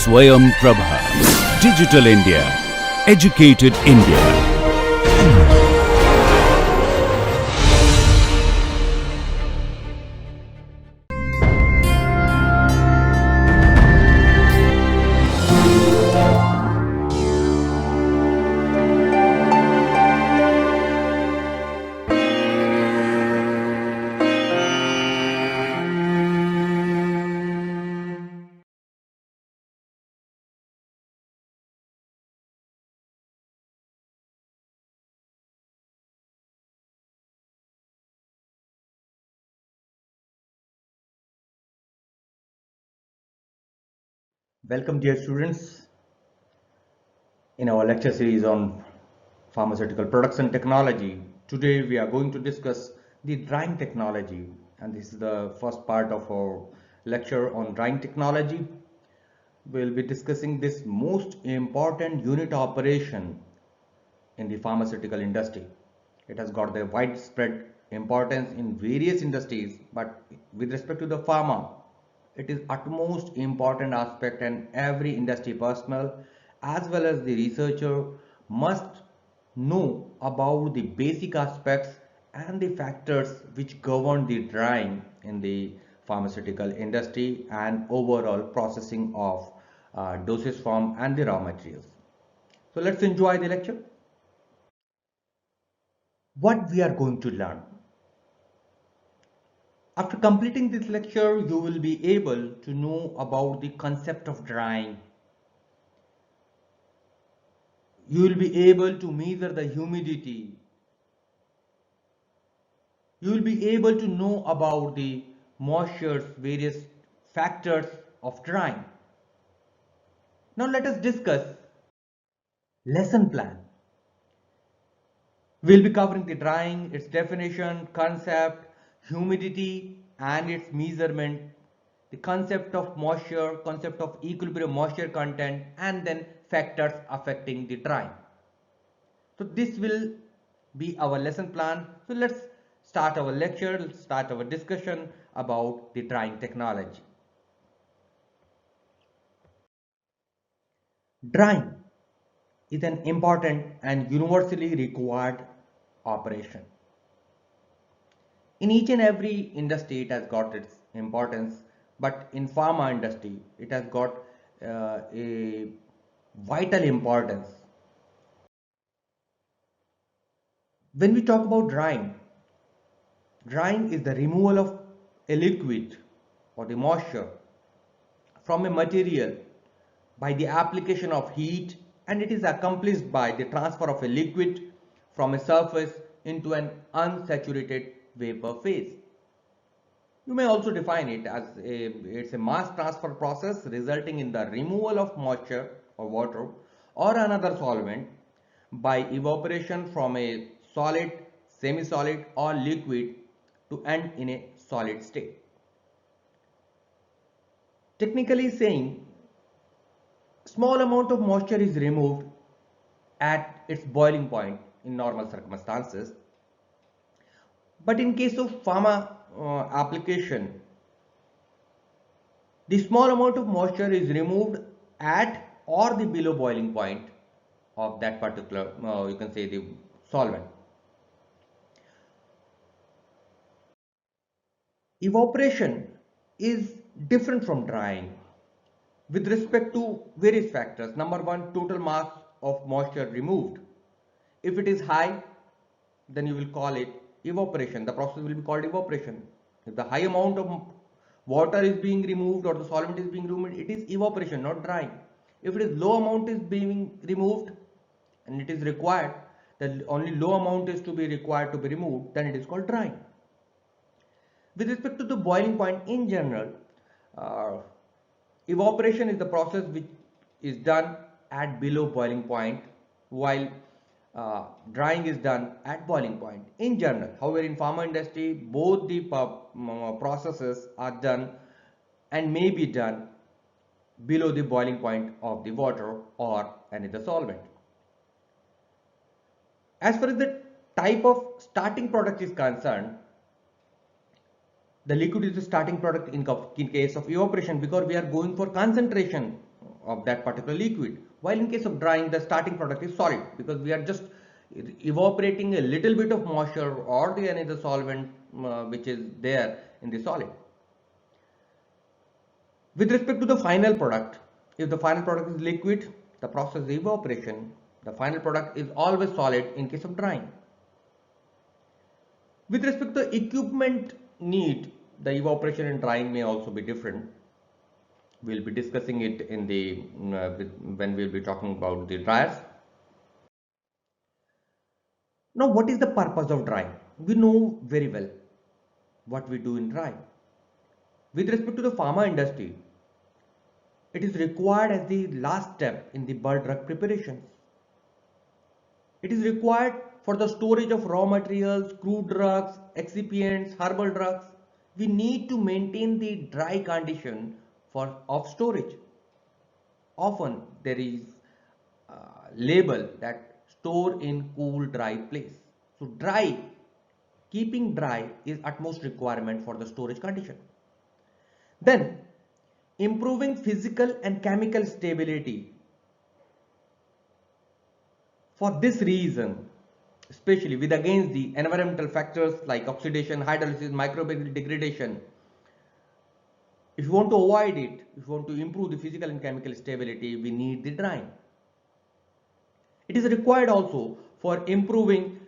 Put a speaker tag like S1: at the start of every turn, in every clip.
S1: Swayam Prabha. Digital India. Educated India.
S2: Welcome, dear students, in our lecture series on pharmaceutical products and technology. Today, we are going to discuss the drying technology, and this is the first part of our lecture on drying technology. We'll be discussing this most important unit operation in the pharmaceutical industry. It has got the widespread importance in various industries, but with respect to the pharma, it is utmost important aspect, and every industry personnel as well as the researcher must know about the basic aspects and the factors which govern the drying in the pharmaceutical industry and overall processing of dosage form and the raw materials. So let's enjoy the lecture. What we are going to learn. After completing this lecture, you will be able to know about the concept of drying. You will be able to measure the humidity. You will be able to know about the moistures, various factors of drying. Now let us discuss lesson plan. We'll be covering the drying, its definition, concept, humidity and its measurement, the concept of moisture, concept of equilibrium moisture content, and then factors affecting the drying. So this will be our lesson plan. So let's start our lecture, let's start our discussion about the drying technology. Drying is an important and universally required operation. In each and every industry it has got its importance, but in pharma industry it has got a vital importance. When we talk about drying is the removal of a liquid or the moisture from a material by the application of heat, and it is accomplished by the transfer of a liquid from a surface into an unsaturated vapor phase. You may also define it as it's a mass transfer process resulting in the removal of moisture or water or another solvent by evaporation from a solid, semi-solid or liquid to end in a solid state. Technically saying, small amount of moisture is removed at its boiling point in normal circumstances, but in case of pharma application, the small amount of moisture is removed at or the below boiling point of that particular, you can say, the solvent. Evaporation is different from drying with respect to various factors. Number one, total mass of moisture removed. If it is high, then you will call it evaporation. The process will be called evaporation. If the high amount of water is being removed or the solvent is being removed, it is evaporation, not drying. If it is low amount is being removed and it is required, that only low amount is to be required to be removed, then it is called drying. With respect to the boiling point in general, uh, evaporation is the process which is done at below boiling point, while drying is done at boiling point in general. However, in pharma industry, both the processes are done and may be done below the boiling point of the water or any other solvent. As far as the type of starting product is concerned, the liquid is the starting product in case of evaporation, because we are going for concentration of that particular liquid. While in case of drying, the starting product is solid because we are just evaporating a little bit of moisture or the any other solvent which is there in the solid. With respect to the final product, if the final product is liquid, the process is evaporation. The final product is always solid in case of drying. With respect to the equipment need, the evaporation and drying may also be different. We'll be discussing it in the when we'll be talking about the dryers. Now, what is the purpose of drying? We know very well what we do in drying. With respect to the pharma industry, it is required as the last step in the bulk drug preparations. It is required for the storage of raw materials, crude drugs, excipients, herbal drugs. We need to maintain the dry condition of storage. Often there is a label that store in cool dry place. So keeping dry is utmost requirement for the storage condition. Then improving physical and chemical stability. For this reason, especially with against the environmental factors like oxidation, hydrolysis, microbial degradation, if you want to avoid it, if you want to improve the physical and chemical stability, we need the drying. It is required also for improving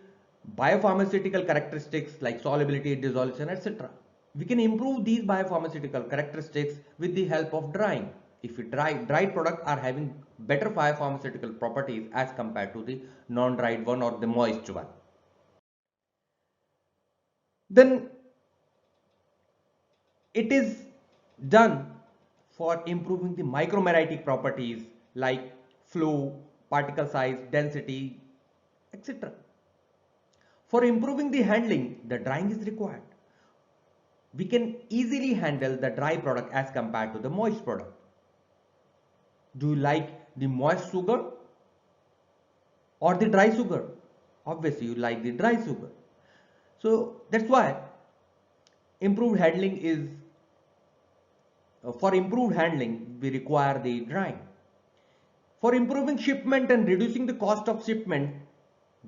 S2: biopharmaceutical characteristics like solubility, dissolution, etc. We can improve these biopharmaceutical characteristics with the help of drying. If dried products are having better biopharmaceutical properties as compared to the non-dried one or the moist one. Then it is done for improving the micromerite properties like flow, particle size, density, etc. For improving the handling, the drying is required. We can easily handle the dry product as compared to the moist product. Do you like the moist sugar or the dry sugar? Obviously, you like the dry sugar. So that's why improved handling is for improved handling we require the drying. For improving shipment and reducing the cost of shipment,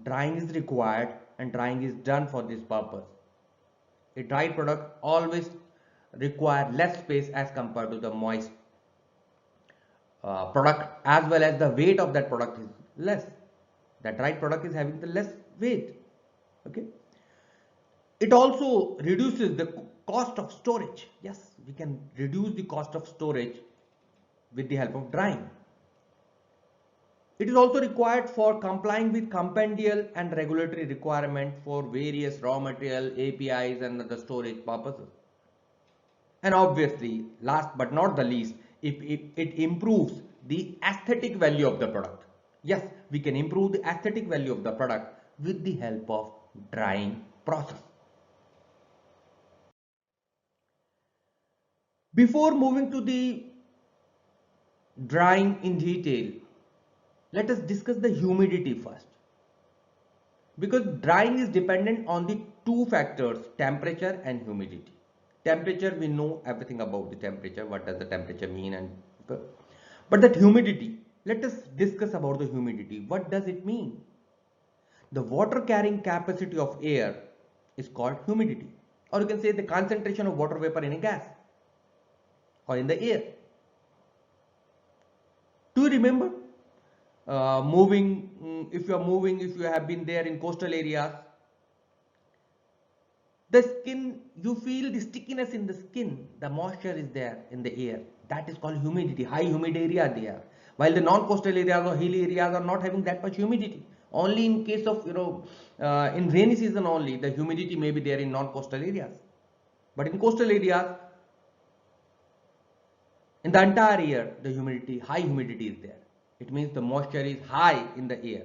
S2: drying is required and drying is done for this purpose. A dried product always require less space as compared to the moist product, as well as the weight of that product is less. The dried product is having the less weight. Okay. It also reduces the cost of storage. Yes, we can reduce the cost of storage with the help of drying. It is also required for complying with compendial and regulatory requirements for various raw material, APIs and other storage purposes. And obviously, last but not the least, it improves the aesthetic value of the product. Yes, we can improve the aesthetic value of the product with the help of drying process. Before moving to the drying in detail, let us discuss the humidity first. Because drying is dependent on the two factors, temperature and humidity. Temperature, we know everything about the temperature, what does the temperature mean, and but that humidity, let us discuss about the humidity. What does it mean? The water carrying capacity of air is called humidity, or you can say the concentration of water vapor in a gas or in the air. Do you remember if you have been there in coastal areas, the skin, you feel the stickiness in the skin, the moisture is there in the air. That is called humidity, high humid area there. While the non-coastal areas or hilly areas are not having that much humidity. Only in case of, in rainy season only, the humidity may be there in non-coastal areas. But in coastal areas, in the entire year, the humidity, high humidity is there. It means the moisture is high in the air.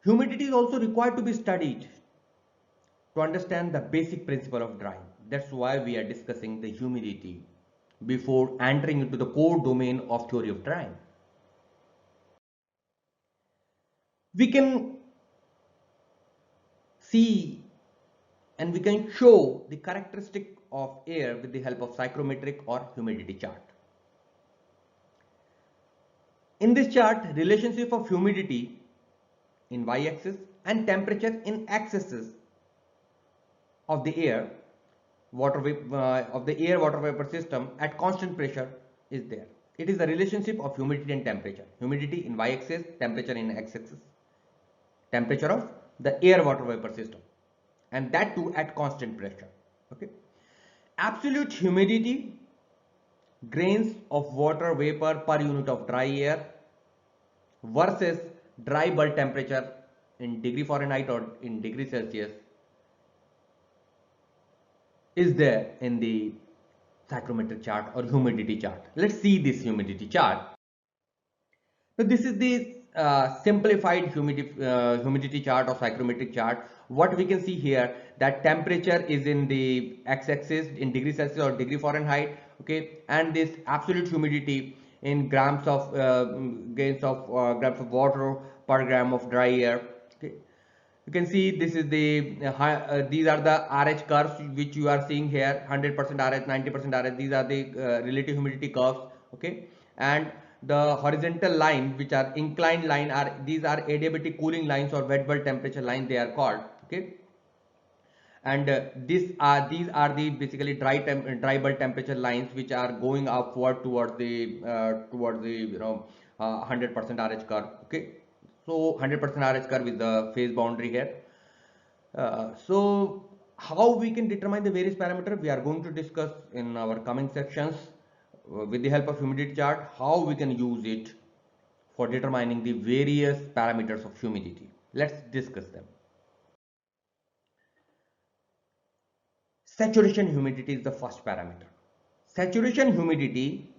S2: Humidity is also required to be studied to understand the basic principle of drying. That's why we are discussing the humidity before entering into the core domain of theory of drying. We can see and we can show the characteristic of air with the help of psychrometric or humidity chart. In this chart, relationship of humidity in y-axis and temperature in x-axis of the air water vapor system at constant pressure is there. It is the relationship of humidity and temperature. Humidity in y-axis, temperature in x-axis. Temperature of the air water vapor system, and that too at constant pressure. Okay. Absolute humidity, grains of water vapor per unit of dry air, versus dry bulb temperature in degree Fahrenheit or in degree Celsius, is there in the psychrometric chart or humidity chart. Let's see this humidity chart. So this is the simplified humidity chart or psychrometric chart. What we can see here, that temperature is in the x-axis in degree Celsius or degree Fahrenheit, okay, and this absolute humidity in grams of grams of water per gram of dry air. Okay, you can see this is the these are the RH curves which you are seeing here, 100% RH, 90% RH. These are the relative humidity curves, okay, and the horizontal line which are inclined line are these are adiabatic cooling lines or wet bulb temperature line they are called, okay, and these are the basically dry bulb temperature lines which are going upward towards the 100% RH curve, okay. So 100% RH curve is the phase boundary here. So how we can determine the various parameters, we are going to discuss in our coming sections with the help of humidity chart, how we can use it for determining the various parameters of humidity. Let's discuss them. Saturation humidity is the first parameter. Saturation humidity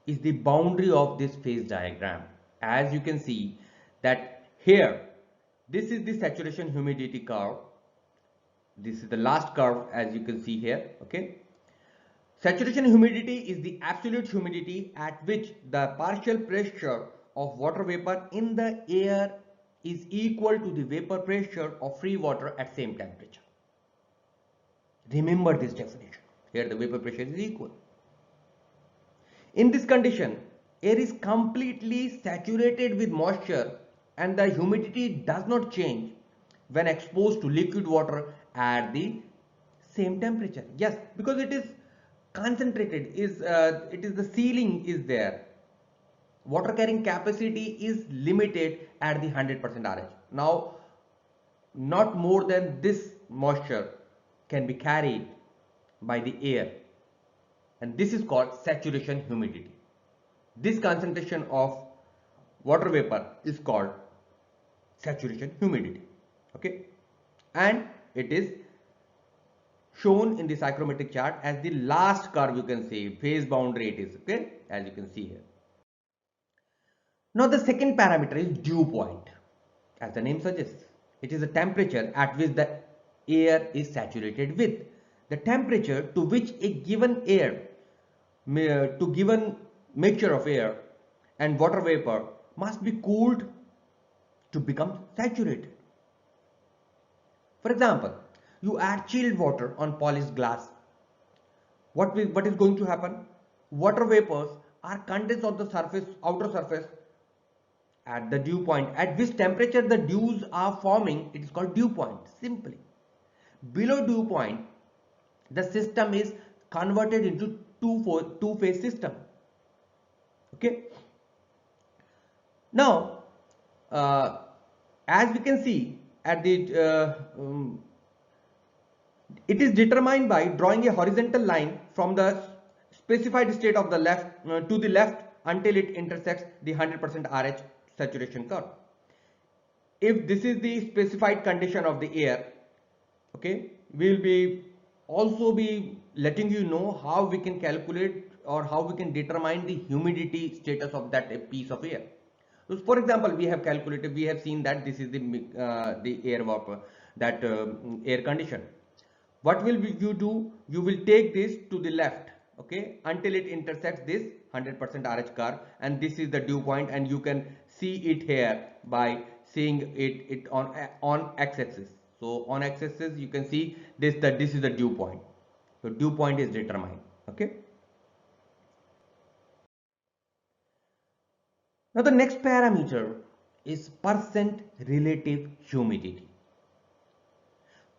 S2: is the boundary of this phase diagram. As you can see that here, this is the saturation humidity curve. This is the last curve as you can see here, okay. Saturation humidity is the absolute humidity at which the partial pressure of water vapor in the air is equal to the vapor pressure of free water at same temperature. Remember this definition. Here the vapor pressure is equal. In this condition, air is completely saturated with moisture and the humidity does not change when exposed to liquid water at the same temperature. Yes, because it is concentrated, it is the ceiling is there. Water carrying capacity is limited at the 100% RH. Now, not more than this moisture can be carried by the air, and this is called saturation humidity. This concentration of water vapor is called saturation humidity, okay, and it is shown in the psychrometric chart as the last curve. You can see phase boundary it is, okay, as you can see here. Now the second parameter is dew point. As the name suggests, it is the temperature at which the air is saturated with. The temperature to which a given given mixture of air and water vapor must be cooled to become saturated. For example, you add chilled water on polished glass. What is going to happen? Water vapors are condensed on the outer surface at the dew point. At which temperature the dews are forming, it is called dew point, simply. Below dew point, the system is converted into two-phase system, okay. Now, as we can see at the it is determined by drawing a horizontal line from the specified state of the left to the left until it intersects the 100% RH saturation curve. If this is the specified condition of the air, okay, we will be also be letting you know how we can calculate or how we can determine the humidity status of that piece of air. So for example, we have calculated, we have seen that this is the air vapor, that air condition. What will you do? You will take this to the left, okay, until it intersects this 100% RH curve, and this is the dew point, and you can see it here by seeing it on x-axis. So on x-axis you can see this is the dew point. So dew point is determined, okay. Now the next parameter is percent relative humidity.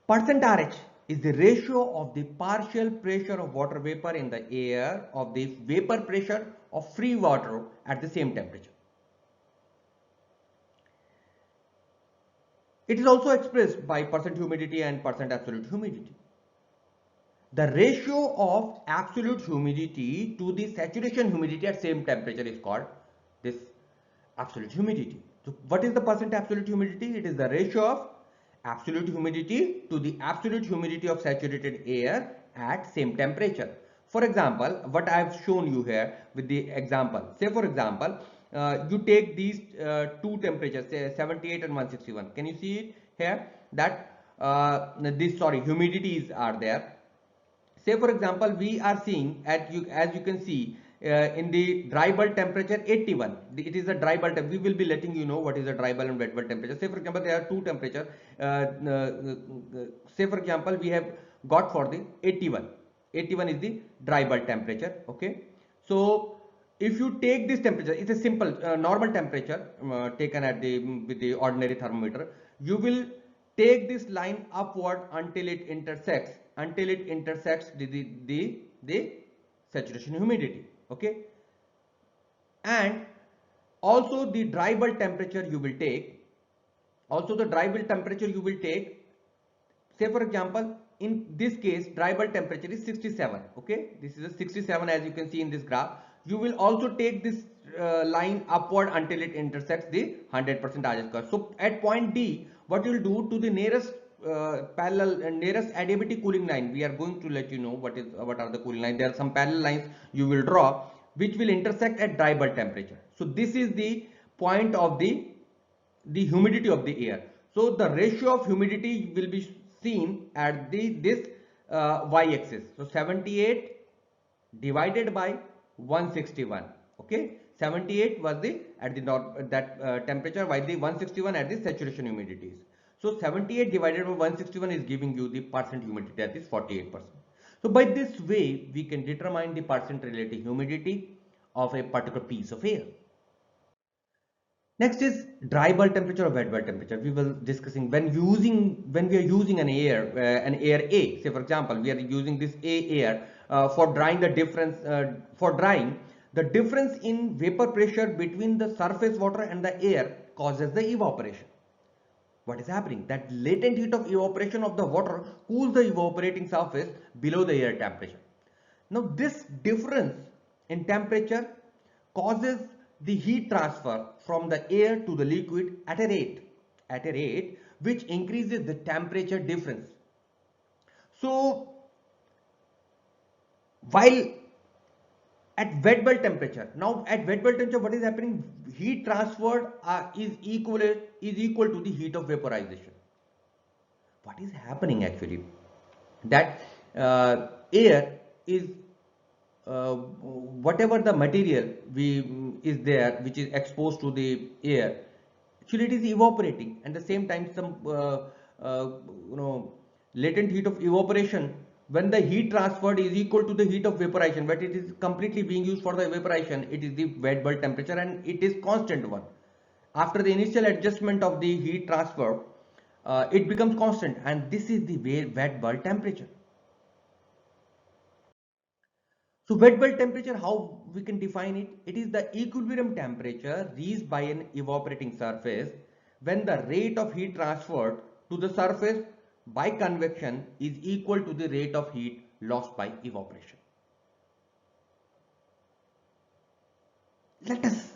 S2: Percent RH is the ratio of the partial pressure of water vapor in the air of the vapor pressure of free water at the same temperature. It is also expressed by percent humidity and percent absolute humidity. The ratio of absolute humidity to the saturation humidity at same temperature is called this absolute humidity. So what is the percent absolute humidity? It is the ratio of absolute humidity to the absolute humidity of saturated air at same temperature. For example, what I have shown you here with the example, say for example, you take these two temperatures, say 78 and 161. Can you see it here that humidities are there. Say for example, we are seeing as you can see in the dry bulb temperature 81. It is a dry bulb. We will be letting you know what is a dry bulb and wet bulb temperature. Say for example, there are two temperatures. Say for example, we have got for the 81. 81 is the dry bulb temperature. Okay. So if you take this temperature, it's a simple normal temperature taken at the with the ordinary thermometer. You will take this line upward until it intersects the saturation humidity. Okay, and also the dry bulb temperature you will take. Say for example, in this case dry bulb temperature is 67. Okay, this is a 67 as you can see in this graph. You will also take this line upward until it intersects the 100% RHS curve. So at point D, what you will do to the nearest parallel and nearest adiabatic cooling line, we are going to let you know what are the cooling lines. There are some parallel lines you will draw which will intersect at dry bulb temperature. So this is the point of the humidity of the air. So the ratio of humidity will be seen at this y-axis. So 78 divided by 161. Okay, 78 was the at the temperature, while the 161 at the saturation humidities. So 78 divided by 161 is giving you the percent humidity, that is 48%. So by this way we can determine the percent relative humidity of a particular piece of air. Next is dry bulb temperature or wet bulb temperature. We were discussing when we are using an air A. Say for example, we are using this A air for drying the difference in vapor pressure between the surface water and the air causes the evaporation. What is happening? That latent heat of evaporation of the water cools the evaporating surface below the air temperature. Now this difference in temperature causes the heat transfer from the air to the liquid at a rate which increases the temperature difference. So while at wet bulb temperature, what is happening? Heat transferred is equal to the heat of vaporization. What is happening actually? That air is whatever the material is there which is exposed to the air, actually it is evaporating, and at the same time some latent heat of evaporation, when the heat transferred is equal to the heat of vaporization, but it is completely being used for the evaporation, it is the wet bulb temperature and it is constant one. After the initial adjustment of the heat transfer, it becomes constant, and this is the wet bulb temperature. So wet bulb temperature, how we can define it? It is the equilibrium temperature reached by an evaporating surface when the rate of heat transferred to the surface by convection is equal to the rate of heat lost by evaporation. Let us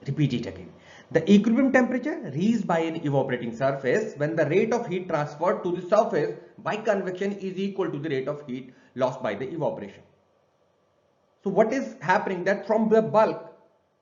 S2: repeat it again. The equilibrium temperature reached by an evaporating surface when the rate of heat transferred to the surface by convection is equal to the rate of heat lost by the evaporation. So what is happening, that from the bulk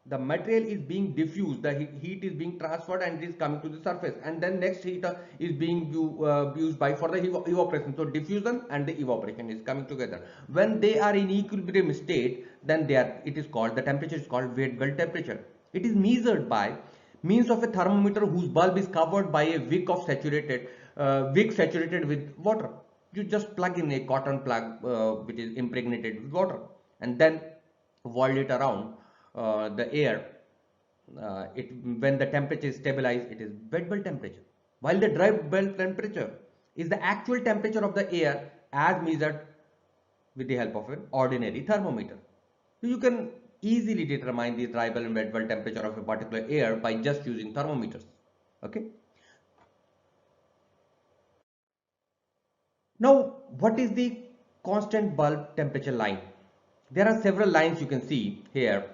S2: the material is being diffused, the heat is being transferred and it is coming to the surface, and then next heat is being used by for the evaporation. So diffusion and the evaporation is coming together. When they are in equilibrium state, then the temperature is called wet bulb temperature. It is measured by means of a thermometer whose bulb is covered by a wick saturated with water. You just plug in a cotton plug which is impregnated with water, and then whirl it around the air when the temperature is stabilized, it is wet bulb temperature. While the dry bulb temperature is the actual temperature of the air as measured with the help of an ordinary thermometer. So you can easily determine the dry bulb and wet bulb temperature of a particular air by just using thermometers. Okay. Now, what is the constant bulb temperature line? There are several lines you can see here.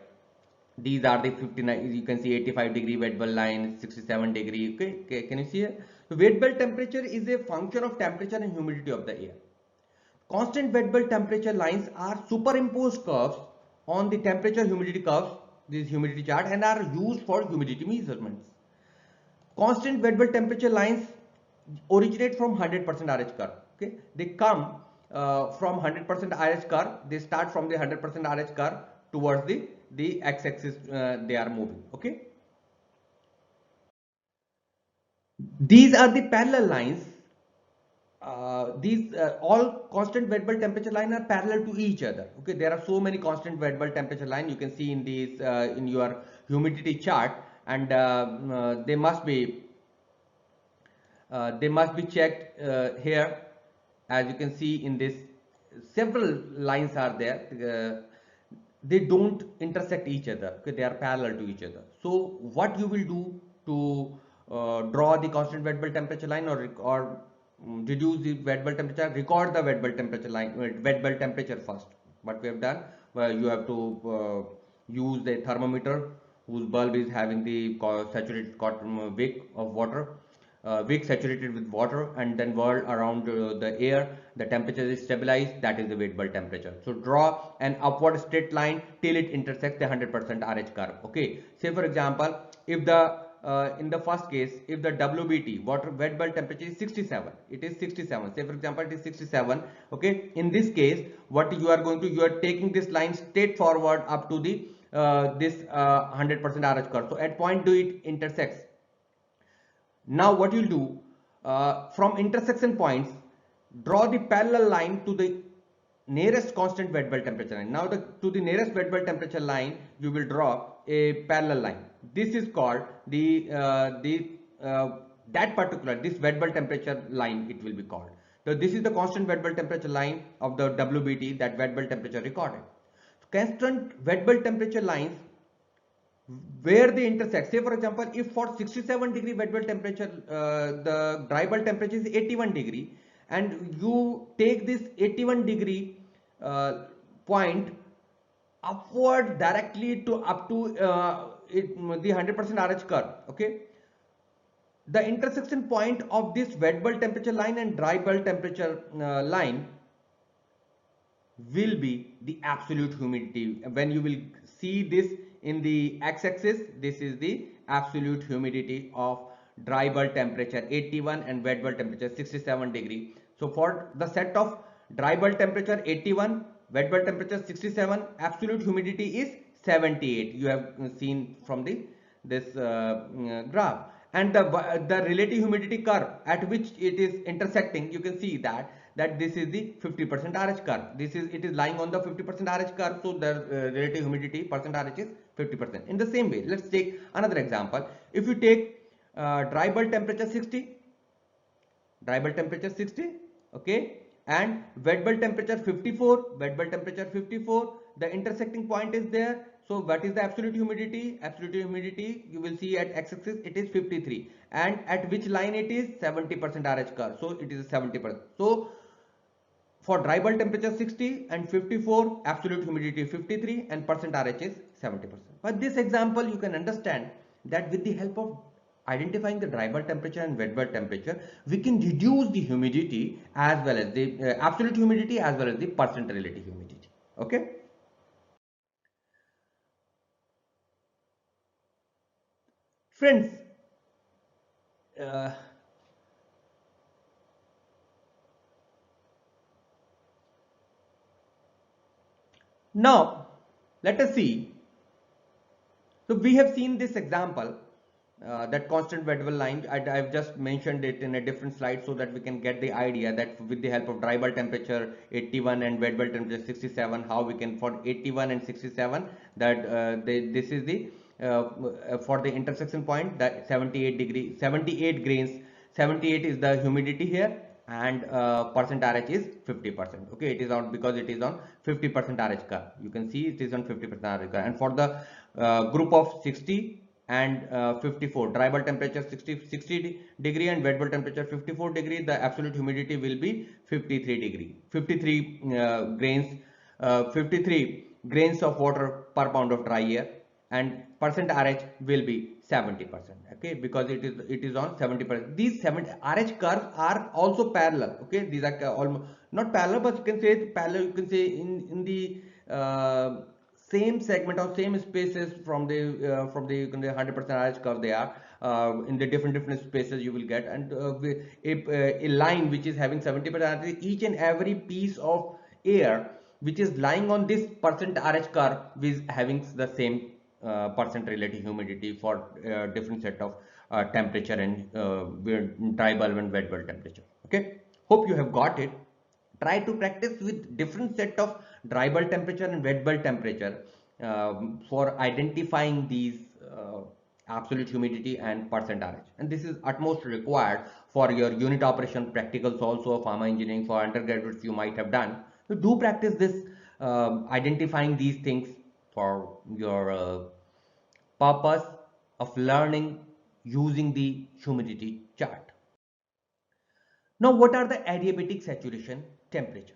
S2: These are the 59, you can see 85-degree wet bulb line, 67-degree. Okay, can you see here? So wet bulb temperature is a function of temperature and humidity of the air. Constant wet bulb temperature lines are superimposed curves on the temperature humidity curves, this humidity chart, and are used for humidity measurements. Constant wet bulb temperature lines originate from 100% RH curve. Okay, they come from 100% RH curve. They start from the 100% RH curve towards the x-axis. They are moving. Okay, these are the parallel lines. These all constant wet bulb temperature line are parallel to each other. Okay, there are so many constant wet bulb temperature line you can see in these in your humidity chart, and they must be checked here. As you can see in this, several lines are there. They don't intersect each other. Okay, they are parallel to each other. So what you will do to draw the constant wet bulb temperature line, or reduce the wet bulb temperature, record the wet bulb temperature line, wet bulb temperature first. What we have done, you have to use the thermometer whose bulb is having the saturated cotton wick of water, wick saturated with water, and then whirl around the air. The temperature is stabilized. That is the wet bulb temperature. So draw an upward straight line till it intersects the 100% RH curve. Okay, say for example, if the in the first case, if the WBT, water wet bulb temperature, is 67, it is 67. Say for example, it is 67. Okay, in this case, what you are going to, you are taking this line straight forward up to the this 100% RH curve. So at point 2 it intersects. Now what you'll do, from intersection points, draw the parallel line to the nearest constant wet bulb temperature line. Now to the nearest wet bulb temperature line, you will draw a parallel line. This is called that particular, this wet bulb temperature line, it will be called. So this is the constant wet bulb temperature line of the WBT, that wet bulb temperature recorded. Constant wet bulb temperature lines where they intersect. Say for example, if for 67-degree wet bulb temperature, the dry bulb temperature is 81-degree, and you take this 81-degree point upward directly to up to the 100% RH curve. Okay, the intersection point of this wet bulb temperature line and dry bulb temperature line will be the absolute humidity. When you will see this in the x-axis, this is the absolute humidity of dry bulb temperature 81 and wet bulb temperature 67-degree. So for the set of dry bulb temperature 81, wet bulb temperature 67, absolute humidity is 78. You have seen from this graph. And the relative humidity curve at which it is intersecting, you can see that this is the 50% RH curve. It is lying on the 50% RH curve, so the relative humidity percent RH is 50%. In the same way, let's take another example. If you take dry bulb temperature 60, okay, and wet bulb temperature 54, the intersecting point is there. So what is the absolute humidity? Absolute humidity, you will see at x-axis it is 53, and at which line it is 70% RH curve. So it is 70%. So for dry bulb temperature 60 and 54, absolute humidity 53, and percent RH is 70%. But this example, you can understand that with the help of identifying the dry bulb temperature and wet bulb temperature, we can reduce the humidity as well as the absolute humidity as well as the percent relative humidity. Okay. Friends, now let us see. So we have seen this example, that constant wet bulb line. I've just mentioned it in a different slide so that we can get the idea that with the help of dry bulb temperature 81 and wet bulb temperature 67, how we can, for 81 and 67, that this is the for the intersection point, the 78 grains, 78 is the humidity here, and percent RH is 50%. Okay, it is on because it is on 50% RH curve. You can see it is on 50% RH curve. And for the group of 60 and 54, dry bulb temperature 60 degree and wet bulb temperature 54 degree, the absolute humidity will be 53 degree, 53 grains of water per pound of dry air, and percent RH will be 70%. Okay, because it is on 70%. These 70 RH curves are also parallel. Okay, these are almost not parallel, but you can say parallel. You can say in the same segment or same spaces from the you can say 100% RH curve they are. In the different spaces you will get, and a line which is having 70% RH, each and every piece of air which is lying on this percent RH curve is having the same percent relative humidity for different set of temperature and dry bulb and wet bulb temperature. Okay, hope you have got it. Try to practice with different set of dry bulb temperature and wet bulb temperature for identifying these absolute humidity and percent RH, and this is utmost required for your unit operation practicals also, pharma engineering for undergraduates you might have done. So do practice this identifying these things for your purpose of learning using the humidity chart. Now, what are the adiabatic saturation temperature?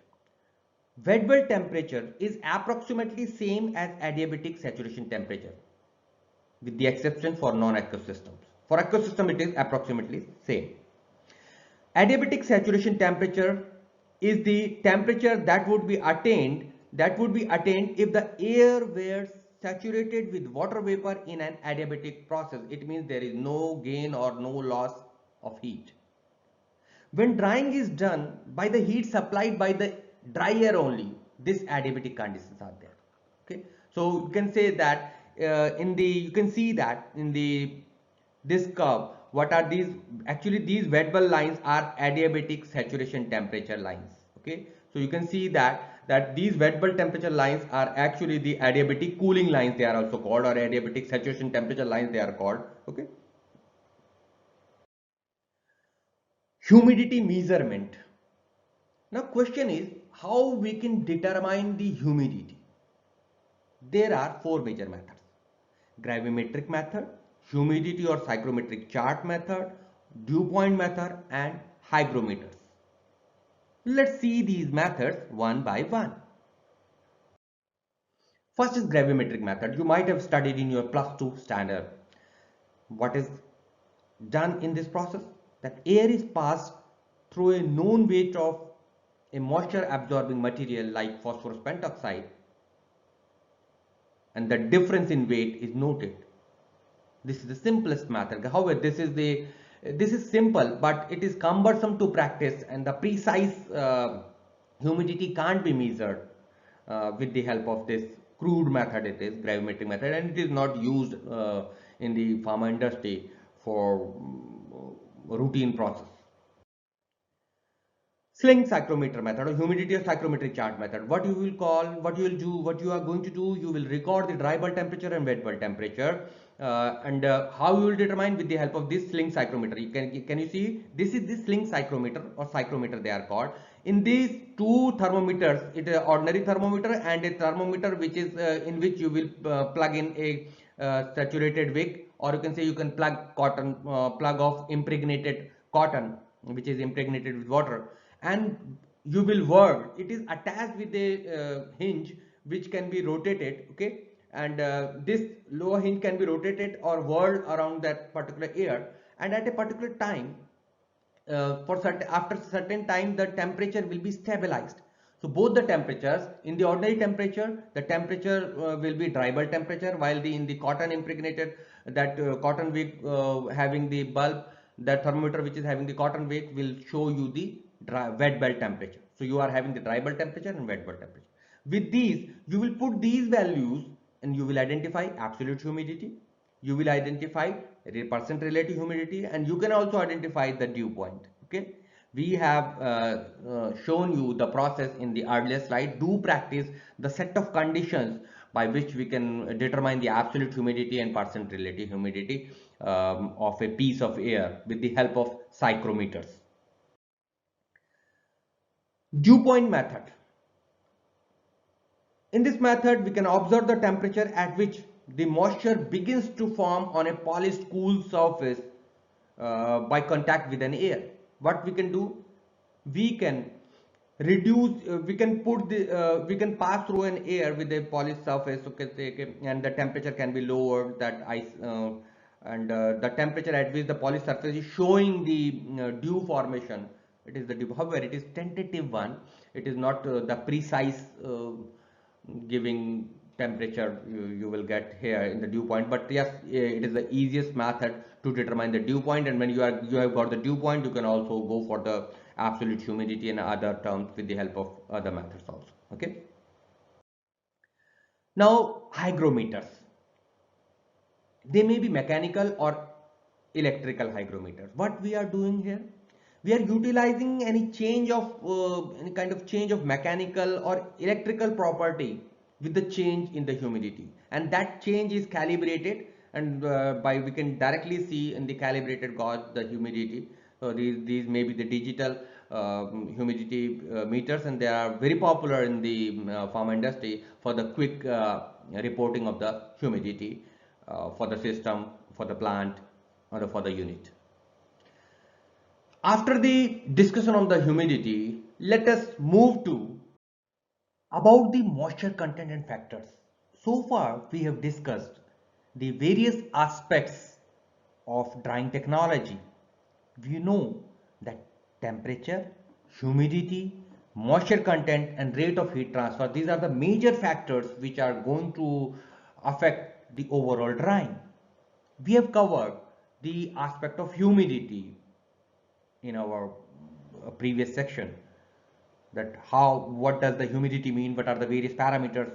S2: Wet bulb temperature is approximately same as adiabatic saturation temperature, with the exception for non-aqueous systems. For aqueous system, it is approximately same. Adiabatic saturation temperature is the temperature that would be attained if the air were saturated with water vapor in an adiabatic process. It means there is no gain or no loss of heat. When drying is done by the heat supplied by the dry air only, this adiabatic conditions are there. Okay, so you can say that you can see that in this curve, what are these? Actually, these wet bulb lines are adiabatic saturation temperature lines. Okay, so you can see that these wet bulb temperature lines are actually the adiabatic cooling lines, they are also called, or adiabatic saturation temperature lines they are called. Okay, humidity measurement. Now question is how we can determine the humidity. There are four major methods: gravimetric method, humidity or psychrometric chart method, dew point method, and hygrometers. Let's see these methods one by one. First is gravimetric method. You might have studied in your +2 standard. What is done in this process? That air is passed through a known weight of a moisture absorbing material like phosphorus pentoxide, and the difference in weight is noted. This is the simplest method. However, this is simple, but it is cumbersome to practice, and the precise humidity can't be measured with the help of this crude method. It is gravimetric method, and it is not used in the pharma industry for routine process. Sling psychrometer method or humidity or psychrometric chart method. What you are going to do, you will record the dry bulb temperature and wet bulb temperature, and how you will determine with the help of this sling psychrometer. Can you see, this is the sling psychrometer or psychrometer they are called. In these two thermometers, it is ordinary thermometer and a thermometer which is in which you will plug in a saturated wick, or you can say you can plug of impregnated cotton which is impregnated with water, and you will whirl. It is attached with a hinge which can be rotated. Okay, and this lower hinge can be rotated or whirled around that particular air, and at a particular time, after certain time, the temperature will be stabilized. So both the temperatures, in the ordinary temperature, the temperature will be dry bulb temperature, while in the cotton impregnated, that cotton wick having the bulb, that thermometer which is having the cotton wick will show you the wet bulb temperature. So you are having the dry bulb temperature and wet bulb temperature. With these, you will put these values and you will identify absolute humidity, you will identify percent relative humidity, and you can also identify the dew point. Okay, We have shown you the process in the earlier slide. Do practice the set of conditions by which we can determine the absolute humidity and percent relative humidity of a piece of air with the help of psychrometers. Dew point method. In this method, we can observe the temperature at which the moisture begins to form on a polished cool surface by contact with an air. What we can do? We can reduce, we can pass through an air with a polished surface, okay, and the temperature can be lowered, that ice, and the temperature at which the polished surface is showing the dew formation. It is the dew. However, it is tentative one. It is not the precise giving temperature you will get here in the dew point, but yes, it is the easiest method to determine the dew point. And when you have got the dew point, you can also go for the absolute humidity and other terms with the help of other methods also. Okay, now hygrometers, they may be mechanical or electrical hygrometers. What we are doing here, we are utilizing any change of any kind of change of mechanical or electrical property with the change in the humidity, and that change is calibrated, and by we can directly see in the calibrated gauge the humidity. So these may be the digital humidity meters, and they are very popular in the pharma industry for the quick reporting of the humidity for the system, for the plant, or for the unit. After the discussion on the humidity, let us move to about the moisture content and factors. So far, we have discussed the various aspects of drying technology. We know that temperature, humidity, moisture content, and rate of heat transfer, these are the major factors which are going to affect the overall drying. We have covered the aspect of humidity in our previous section, that what does the humidity mean, what are the various parameters,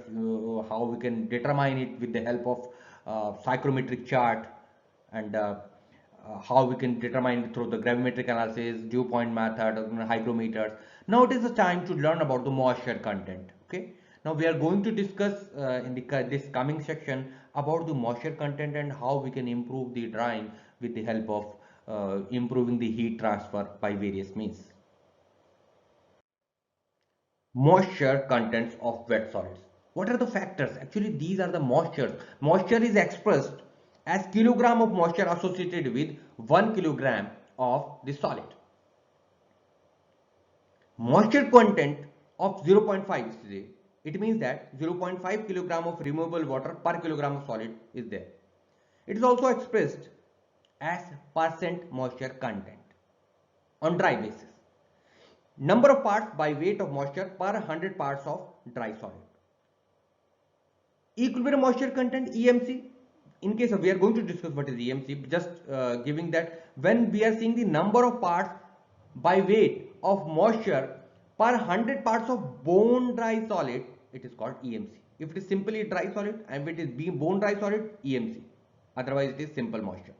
S2: how we can determine it with the help of psychrometric chart, and how we can determine it through the gravimetric analysis, dew point method, hygrometers. Now it is the time to learn about the moisture content. Okay, now we are going to discuss in this coming section about the moisture content and how we can improve the drying with the help of improving the heat transfer by various means. Moisture contents of wet solids. What are the factors? Actually, these are the moistures. Moisture is expressed as kilogram of moisture associated with 1 kilogram of the solid. Moisture content of 0.5, it means that 0.5 kilogram of removable water per kilogram of solid is there. It is also expressed as percent moisture content on dry basis. Number of parts by weight of moisture per 100 parts of dry solid. Equilibrium moisture content, EMC. In case of, we are going to discuss what is EMC, just giving that when we are seeing the number of parts by weight of moisture per 100 parts of bone dry solid, it is called EMC. If it is simply dry solid, and if it is bone dry solid, EMC. Otherwise, it is simple moisture.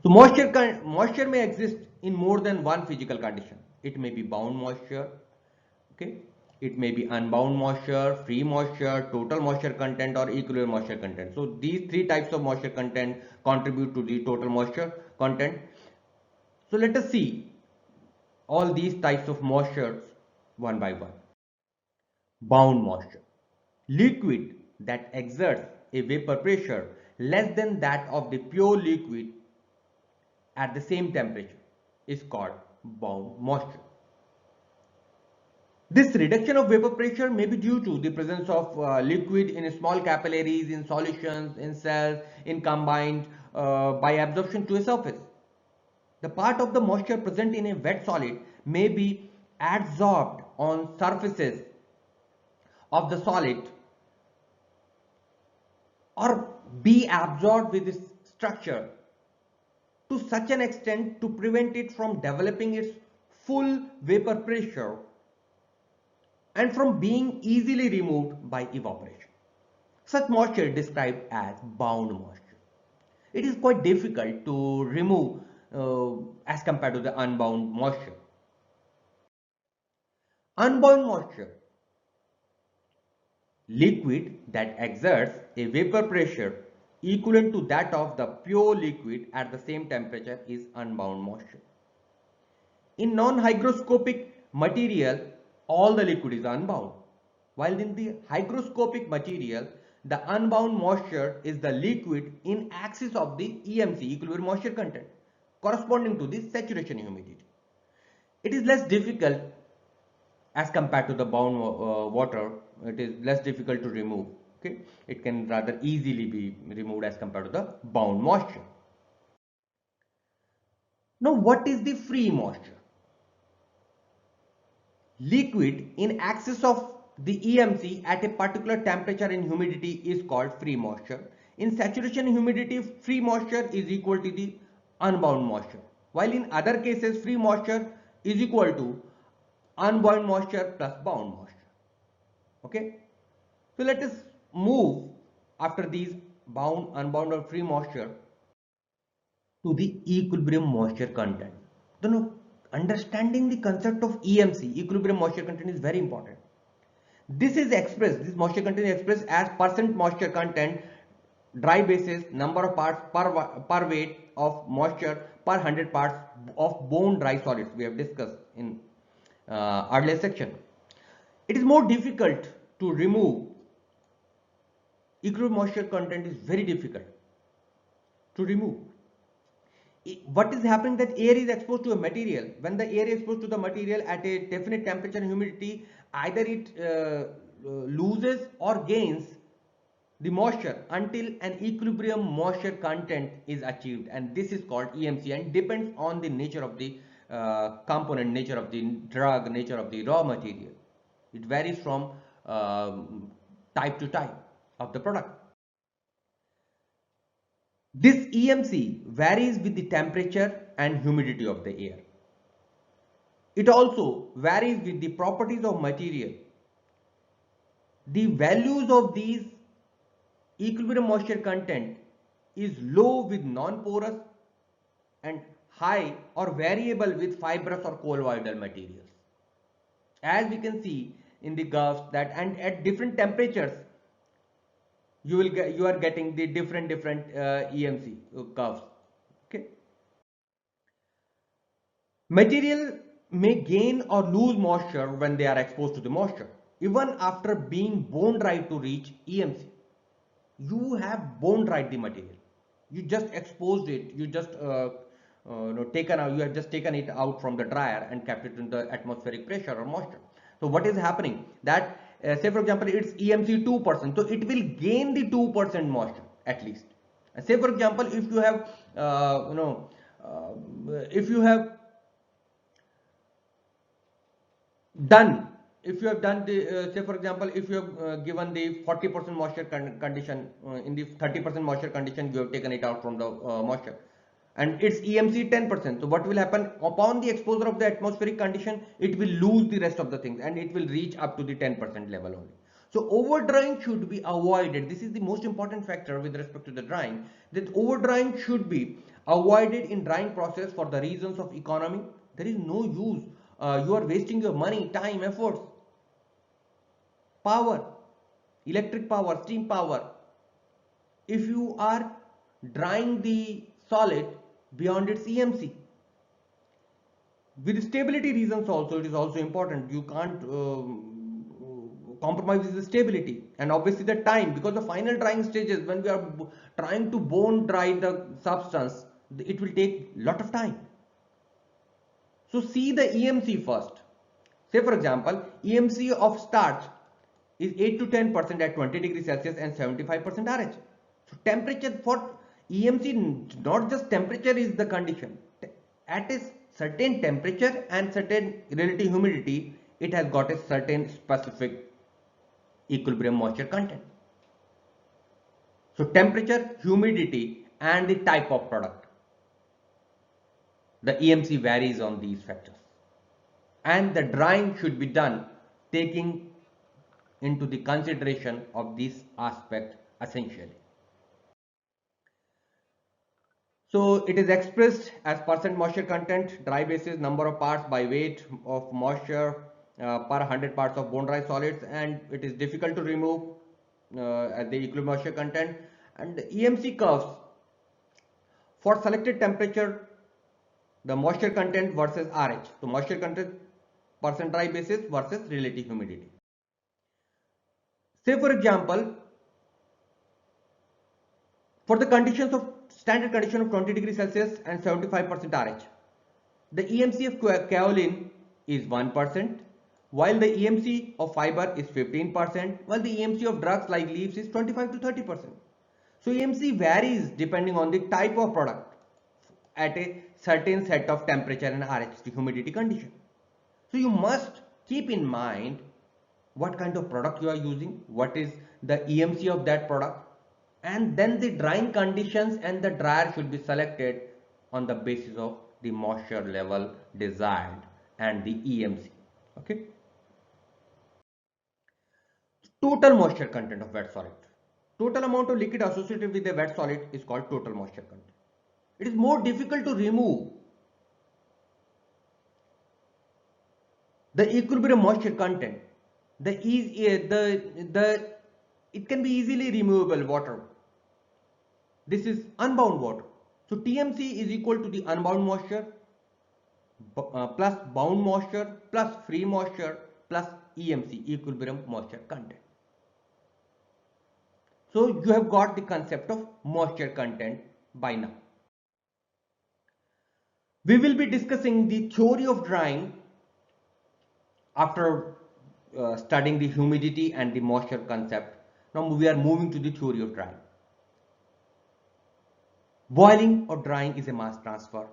S2: So moisture may exist in more than one physical condition. It may be bound moisture, okay, it may be unbound moisture, free moisture, total moisture content, or equilibrium moisture content. So these three types of moisture content contribute to the total moisture content. So let us see all these types of moistures one by one. Bound moisture, liquid that exerts a vapor pressure less than that of the pure liquid at the same temperature is called bound moisture. This reduction of vapor pressure may be due to the presence of liquid in small capillaries, in solutions, in cells, in combined by absorption to a surface. The part of the moisture present in a wet solid may be adsorbed on surfaces of the solid or be absorbed with its structure to such an extent to prevent it from developing its full vapor pressure and from being easily removed by evaporation. Such moisture is described as bound moisture. It is quite difficult to remove as compared to the unbound moisture. Unbound moisture, liquid that exerts a vapor pressure equivalent to that of the pure liquid at the same temperature, is unbound moisture. In non-hygroscopic material, all the liquid is unbound, while in the hygroscopic material, the unbound moisture is the liquid in excess of the EMC, equilibrium moisture content, corresponding to the saturation humidity. It is less difficult as compared to the bound water. It is less difficult to remove. Okay, it can rather easily be removed as compared to the bound moisture. Now, what is the free moisture? Liquid in excess of the EMC at a particular temperature and humidity is called free moisture. In saturation humidity, free moisture is equal to the unbound moisture, while in other cases free moisture is equal to unbound moisture plus bound moisture. Okay, so let us move after these bound, unbound or free moisture to the equilibrium moisture content. Then understanding the concept of EMC, equilibrium moisture content, is very important. This moisture content is expressed as percent moisture content, dry basis, number of parts per weight of moisture per 100 parts of bone dry solids. We have discussed in earlier section. It is more difficult to remove. Equilibrium moisture content is very difficult to remove. What is happening, that air is exposed to a material. When the air is exposed to the material at a definite temperature and humidity, either it loses or gains the moisture until an equilibrium moisture content is achieved, and this is called EMC, and depends on the nature of the component, nature of the drug, nature of the raw material. It varies from type to type of the product. This EMC varies with the temperature and humidity of the air. It also varies with the properties of material. The values of these equilibrium moisture content is low with non-porous and high or variable with fibrous or colloidal materials. As we can see in the graphs, that and at different temperatures you are getting the different EMC curves. Okay. Material may gain or lose moisture when they are exposed to the moisture, even after being bone dried to reach EMC. You have bone dried the material. You just exposed it. You just you have just taken it out from the dryer and kept it in the atmospheric pressure or moisture. So what is happening, that say for example it's EMC 2%, so it will gain the 2% moisture at least. Say for example, if you have done the say for example, if you have given the 40% moisture condition, in the 30% moisture condition you have taken it out from the moisture, and it's EMC 10%. So what will happen, upon the exposure of the atmospheric condition, it will lose the rest of the things and it will reach up to the 10% level only. So over drying should be avoided. This is the most important factor with respect to the drying, that over drying should be avoided in drying process for the reasons of economy. There is no use. You are wasting your money, time, efforts, power, electric power, steam power, if you are drying the solid beyond its EMC. With stability reasons also, it is also important. You can't compromise with the stability, and obviously the time, because the final drying stages, when we are trying to bone dry the substance, it will take lot of time. So see the EMC first. Say for example, EMC of starch is 8 to 10% at 20 degrees Celsius and 75% RH. So temperature for EMC, not just temperature is the condition. At a certain temperature and certain relative humidity, it has got a certain specific equilibrium moisture content. So temperature, humidity and the type of product, the EMC varies on these factors, and the drying should be done taking into the consideration of this aspect essentially. So it is expressed as percent moisture content, dry basis, number of parts by weight of moisture per 100 parts of bone dry solids, and it is difficult to remove at the equilibrium moisture content. And the EMC curves for selected temperature, the moisture content versus RH. So moisture content percent dry basis versus relative humidity. Say for example, for the conditions of standard condition of 20 degrees Celsius and 75% RH, the EMC of kaolin is 1%, while the EMC of fiber is 15%, while the EMC of drugs like leaves is 25 to 30%. So EMC varies depending on the type of product at a certain set of temperature and RH humidity condition. So you must keep in mind what kind of product you are using, what is the EMC of that product, and then the drying conditions and the dryer should be selected on the basis of the moisture level desired and the EMC. Okay. Total moisture content of wet solid. Total amount of liquid associated with the wet solid is called total moisture content. It is more difficult to remove the equilibrium moisture content. It can be easily removable water. This is unbound water. So TMC is equal to the unbound moisture plus bound moisture plus free moisture plus EMC, equilibrium moisture content. So you have got the concept of moisture content by now. We will be discussing the theory of drying after studying the humidity and the moisture concept. Now we are moving to the theory of drying. Boiling or drying is a mass transfer.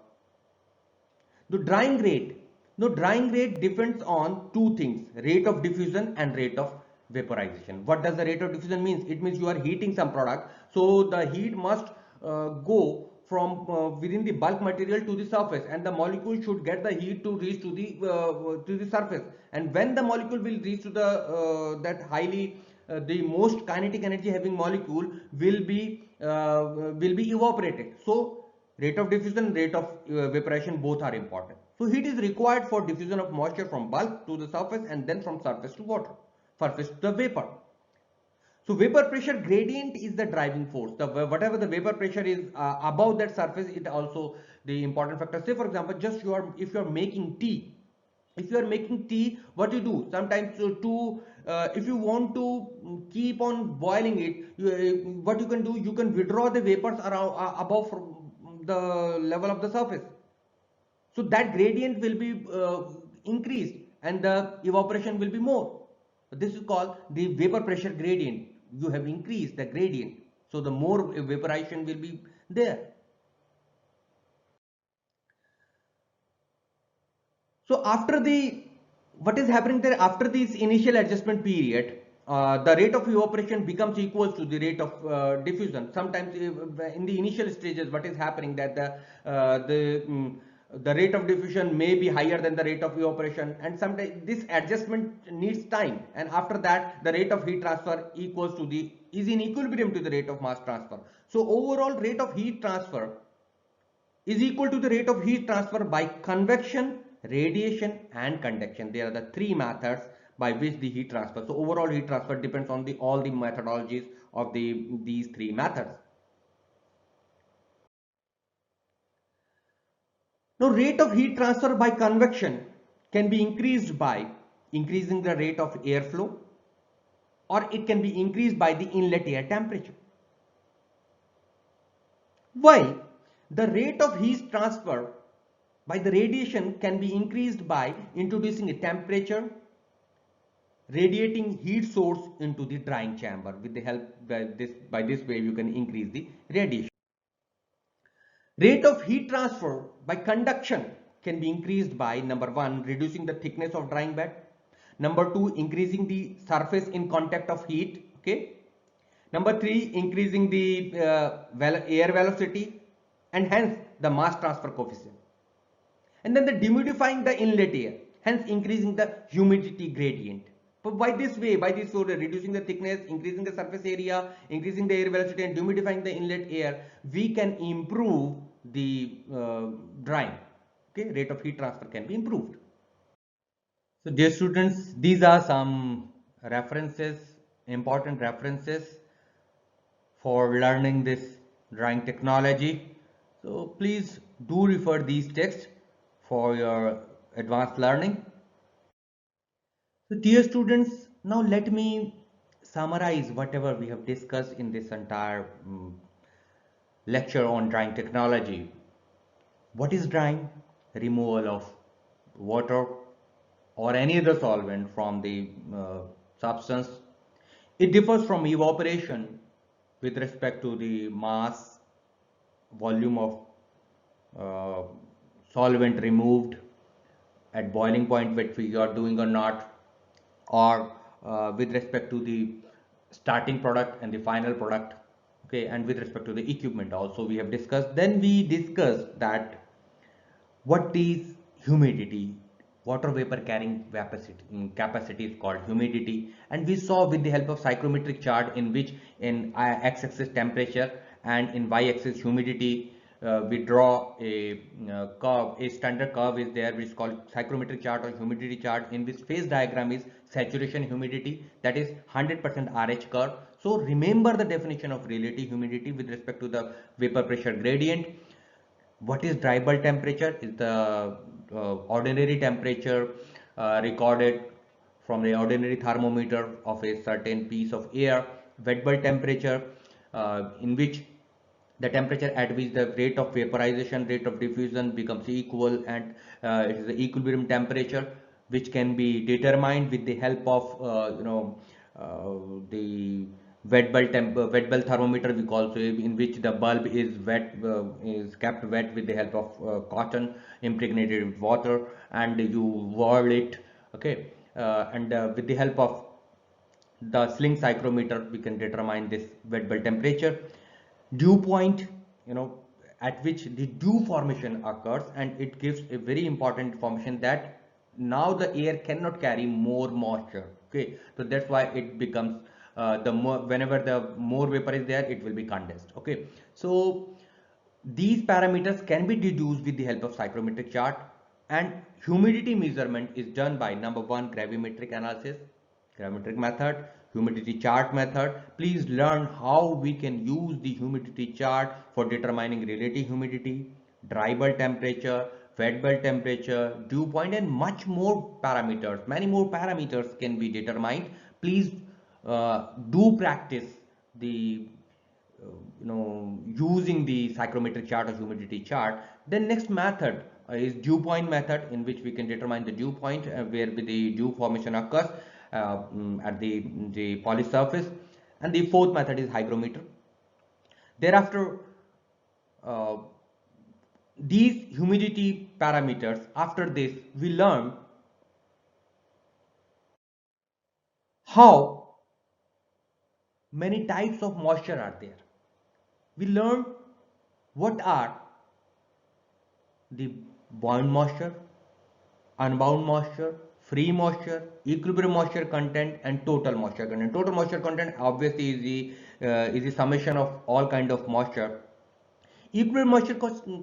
S2: The drying rate depends on two things: rate of diffusion and rate of vaporization. What does the rate of diffusion means? It means you are heating some product, so the heat must go from within the bulk material to the surface, and the molecule should get the heat to reach to the surface. And when the molecule will reach to the that highly the most kinetic energy having molecule will be evaporated. So rate of diffusion, rate of evaporation, both are important. So heat is required for diffusion of moisture from bulk to the surface and then from surface to water, surface to the vapor. So vapor pressure gradient is the driving force. Whatever the vapor pressure is above that surface, it also the important factor. Say for example, if you are making tea. If you are making tea, what you do sometimes if you want to keep on boiling it, what you can do, you can withdraw the vapors around above from the level of the surface. So that gradient will be increased and the evaporation will be more. This is called the vapor pressure gradient. You have increased the gradient, so the more evaporation will be there. So what is happening there after this initial adjustment period, the rate of evaporation becomes equal to the rate of diffusion. Sometimes in the initial stages, what is happening that the rate of diffusion may be higher than the rate of evaporation, and sometimes this adjustment needs time, and after that the rate of heat transfer is in equilibrium to the rate of mass transfer. So overall rate of heat transfer is equal to the rate of heat transfer by convection, radiation and conduction. There are the three methods by which the heat transfer. So overall heat transfer depends on all the methodologies of these three methods. Now rate of heat transfer by convection can be increased by increasing the rate of airflow, or it can be increased by the inlet air temperature. While the rate of heat transfer by the radiation can be increased by introducing a temperature radiating heat source into the drying chamber. With the help by this way you can increase the radiation. Rate of heat transfer by conduction can be increased by number 1, reducing the thickness of drying bed, number 2, increasing the surface in contact of heat, okay, number 3, increasing the air velocity, and hence the mass transfer coefficient, and then the demudifying the inlet air, hence increasing the humidity gradient. But by this way, reducing the thickness, increasing the surface area, increasing the air velocity and demudifying the inlet air, we can improve the drying. Okay, rate of heat transfer can be improved. So dear students, these are some references, important references for learning this drawing technology. So please do refer these texts for your advanced learning. So dear students, now let me summarize whatever we have discussed in this entire lecture on drying technology. What is drying? Removal of water or any other solvent from the substance. It differs from evaporation with respect to the mass, volume of uh, solvent removed at boiling point, which we are doing or not, or with respect to the starting product and the final product. Okay, and with respect to the equipment also we have discussed. Then we discussed that what is humidity. Water vapor carrying capacity is called humidity, and we saw with the help of psychrometric chart in which in x-axis temperature and in y-axis humidity, we draw a curve. A standard curve is there which is called psychrometric chart or humidity chart, in which phase diagram is saturation humidity, that is 100% RH curve. So remember the definition of relative humidity with respect to the vapor pressure gradient. What is dry bulb temperature? Is the ordinary temperature recorded from the ordinary thermometer of a certain piece of air. Wet bulb temperature, in which the temperature at which the rate of vaporization, rate of diffusion becomes equal, and it is the equilibrium temperature, which can be determined with the help of the wet bulb thermometer we call, so in which the bulb is wet, is kept wet with the help of cotton impregnated with water, and you whirl it. Okay, and with the help of the sling psychrometer we can determine this wet bulb temperature. Dew point, you know, at which the dew formation occurs, and it gives a very important information that now the air cannot carry more moisture. Okay, so that's why it becomes the more, whenever the more vapor is there, it will be condensed. Okay, so these parameters can be deduced with the help of psychrometric chart, and humidity measurement is done by number one, gravimetric analysis, gravimetric method, humidity chart method. Please learn how we can use the humidity chart for determining relative humidity, dry bulb temperature, wet bulb temperature, dew point, and much more parameters. Many more parameters can be determined. Please do practice the using the psychrometric chart or humidity chart. Then next method is dew point method, in which we can determine the dew point where the dew formation occurs at the polished surface. And the fourth method is hygrometer. Thereafter, uh, these humidity parameters, after this we learn how many types of moisture are there. We learn what are the bound moisture, unbound moisture, free moisture, equilibrium moisture content, and total moisture content. Total moisture content obviously is the summation of all kind of moisture. Equilibrium moisture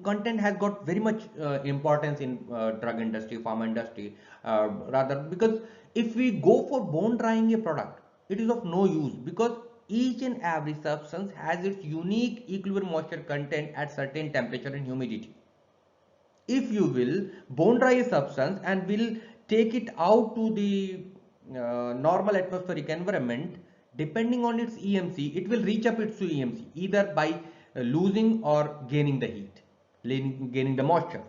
S2: content has got very much importance in drug industry, pharma industry, rather, because if we go for bone drying a product, it is of no use, because each and every substance has its unique equilibrium moisture content at certain temperature and humidity. If you will bone dry a substance and will take it out to the normal atmospheric environment, depending on its EMC, it will reach up its EMC either by losing or gaining the heat, gaining the moisture.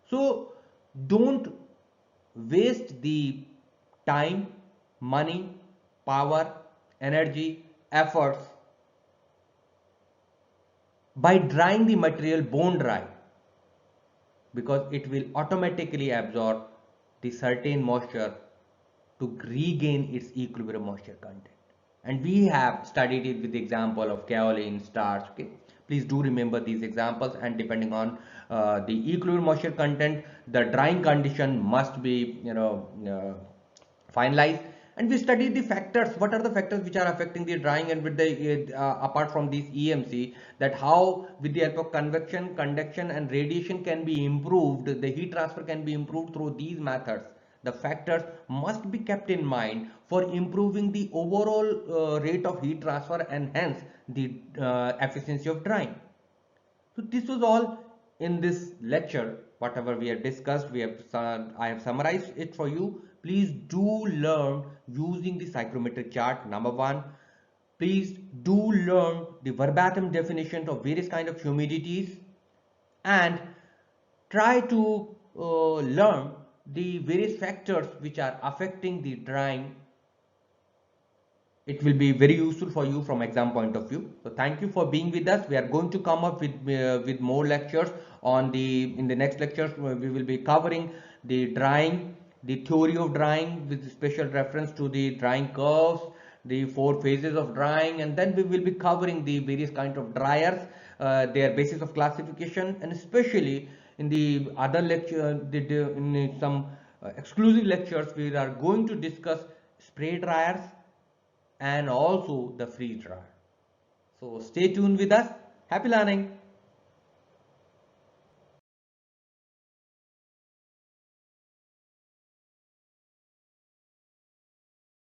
S2: So don't waste the time, money, power, energy, efforts by drying the material bone dry, because it will automatically absorb the certain moisture to regain its equilibrium moisture content. And we have studied it with the example of kaolin, starch. Okay, please do remember these examples, and depending on the equilibrium moisture content, the drying condition must be finalized. And we studied the factors. What are the factors which are affecting the drying, and with the apart from these EMC, that how with the help of convection, conduction and radiation can be improved, the heat transfer can be improved through these methods. The factors must be kept in mind for improving the overall rate of heat transfer and hence the efficiency of drying. So this was all in this lecture. Whatever we have discussed, I have summarized it for you. Please do learn using the psychrometric chart. Number one, please do learn the verbatim definition of various kind of humidities, and try to learn the various factors which are affecting the drying. It will be very useful for you from exam point of view. So thank you for being with us. We are going to come up with more lectures on in the next lectures. We will be covering the drying, the theory of drying with special reference to the drying curves, the 4 phases of drying, and then we will be covering the various kind of dryers, their basis of classification, and especially in the other lecture, in some exclusive lectures, we are going to discuss spray dryers and also the freeze dryer. So stay tuned with us. Happy learning.